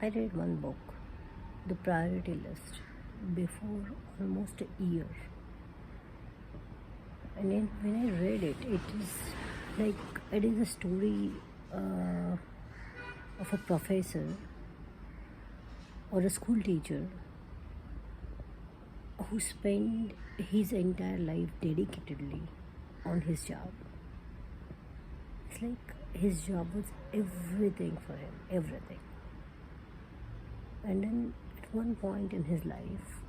I read one book, The Priority List, before almost a year. And then when I read it, it is a story uh, of a professor or a school teacher who spent his entire life dedicatedly on his job. It's like his job was everything for him, everything. And then at one point in his life,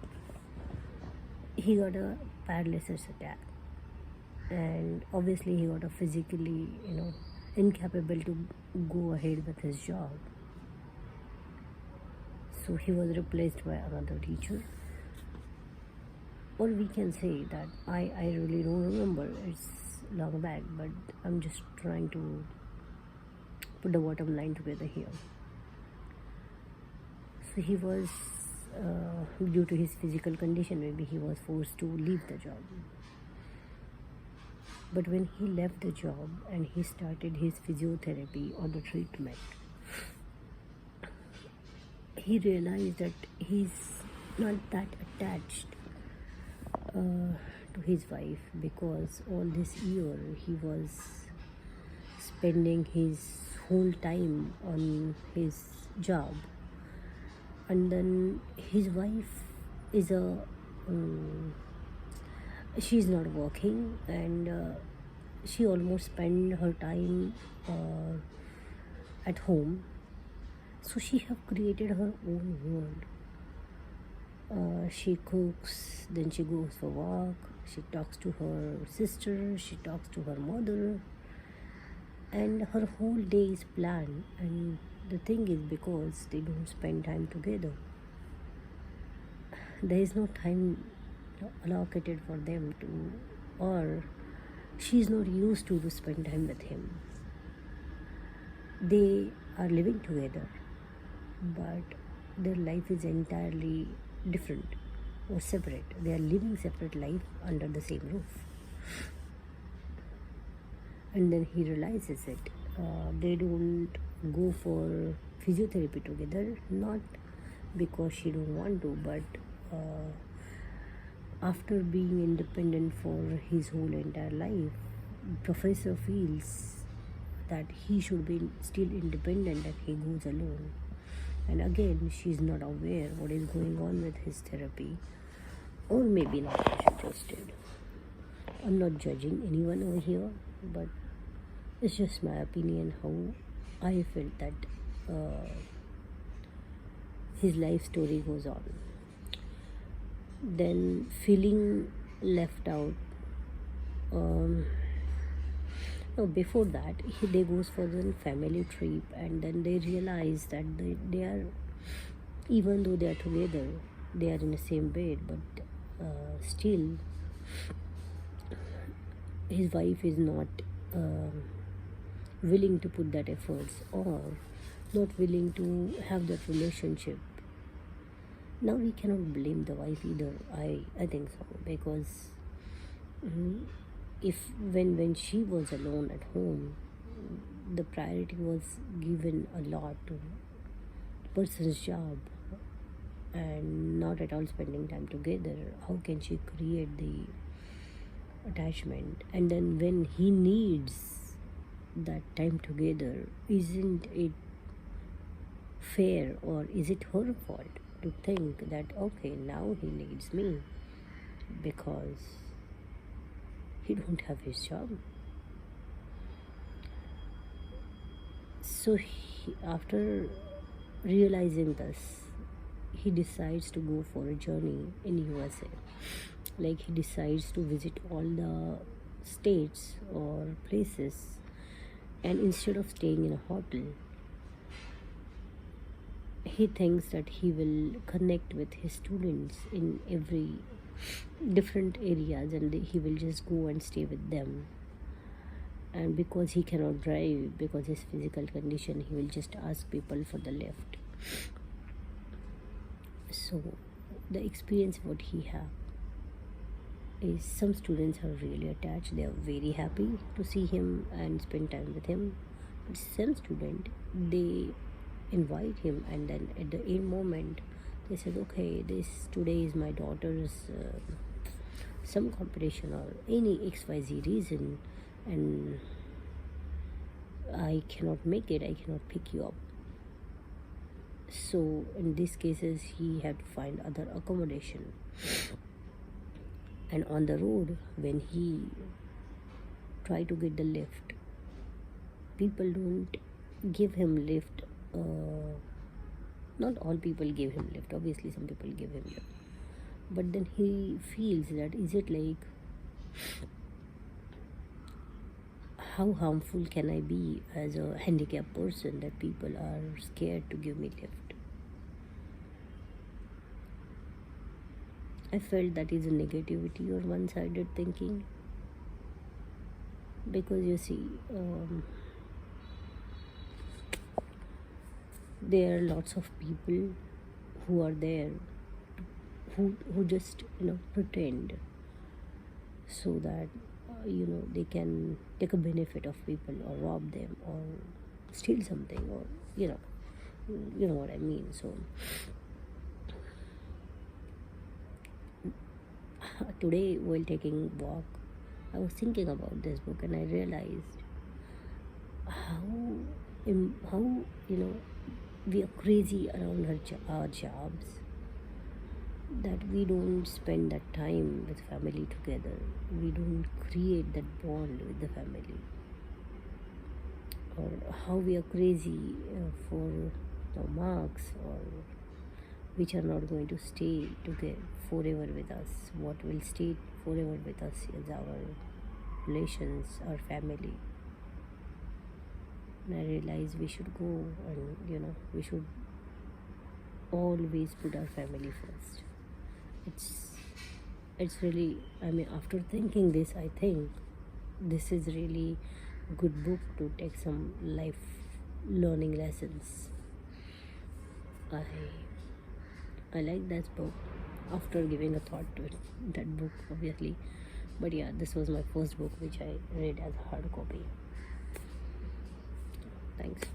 he got a paralysis attack. And obviously he got a physically, incapable to go ahead with his job. So he was replaced by another teacher. Or we can say that I really don't remember, it's long back, but I'm just trying to put the bottom line together here. So he was, due to his physical condition, maybe he was forced to leave the job. But when he left the job and he started his physiotherapy or the treatment, he realized that he's not that attached to his wife, because all this year he was spending his whole time on his job. And then his wife is she's not working, and she almost spend her time at home. So she have created her own world. She cooks, then she goes for walk, she talks to her sister, she talks to her mother, and her whole day is planned. And the thing is, because they don't spend time together, there is no time allocated for them to, or she's not used to spend time with him. They are living together, but their life is entirely different or separate. They are living separate life under the same roof. And then he realizes it. They don't go for physiotherapy together, not because she don't want to, but after being independent for his whole entire life, professor feels that he should be still independent and he goes alone. And again, she's not aware what is going on with his therapy, or maybe not interested. I'm not judging anyone over here, but it's just my opinion how I felt that his life story goes on. Then feeling left out. No, before that, they goes for the family trip, and then they realize that they are, even though they are together, they are in the same bed, but still his wife is not willing to put that efforts, or not willing to have that relationship. Now we cannot blame the wife either. I think so, because if when she was alone at home, the priority was given a lot to person's job and not at all spending time together. How can she create the attachment? And then when he needs that time together, isn't it fair, or is it her fault to think that okay, now he needs me because he don't have his job? So after realizing this, he decides to go for a journey in USA. Like, he decides to visit all the states or places, and instead of staying in a hotel, he thinks that he will connect with his students in every different areas, and he will just go and stay with them. And because he cannot drive, because his physical condition, he will just ask people for the lift. So the experience what he have is, some students are really attached, they are very happy to see him and spend time with him. But some student, they invite him, and then at the end moment they said, okay, this today is my daughter's some competition or any XYZ reason, and I cannot make it, I cannot pick you up. So in these cases he had to find other accommodation. And on the road, when he tried to get the lift, people don't give him lift. Not all people give him lift, obviously some people give him lift, but then he feels that, is it like, how harmful can I be as a handicapped person that people are scared to give me lift? I felt that is a negativity or one-sided thinking, because you see, there are lots of people who are there who just pretend, so that they can take a benefit of people or rob them or steal something, or you know what I mean. So today while taking walk, I was thinking about this book, and I realized how we are crazy around our jobs, that we don't spend that time with family together. We don't create that bond with the family. Or how we are crazy for the marks, or which are not going to stay together forever with us. What will stay forever with us is our relations, our family. And I realize we should go, and we should always put our family first. It's really, I mean, after thinking this, I think this is really a good book to take some life learning lessons. I like that book after giving a thought to it, that book obviously. But yeah, this was my first book which I read as a hard copy. Thanks.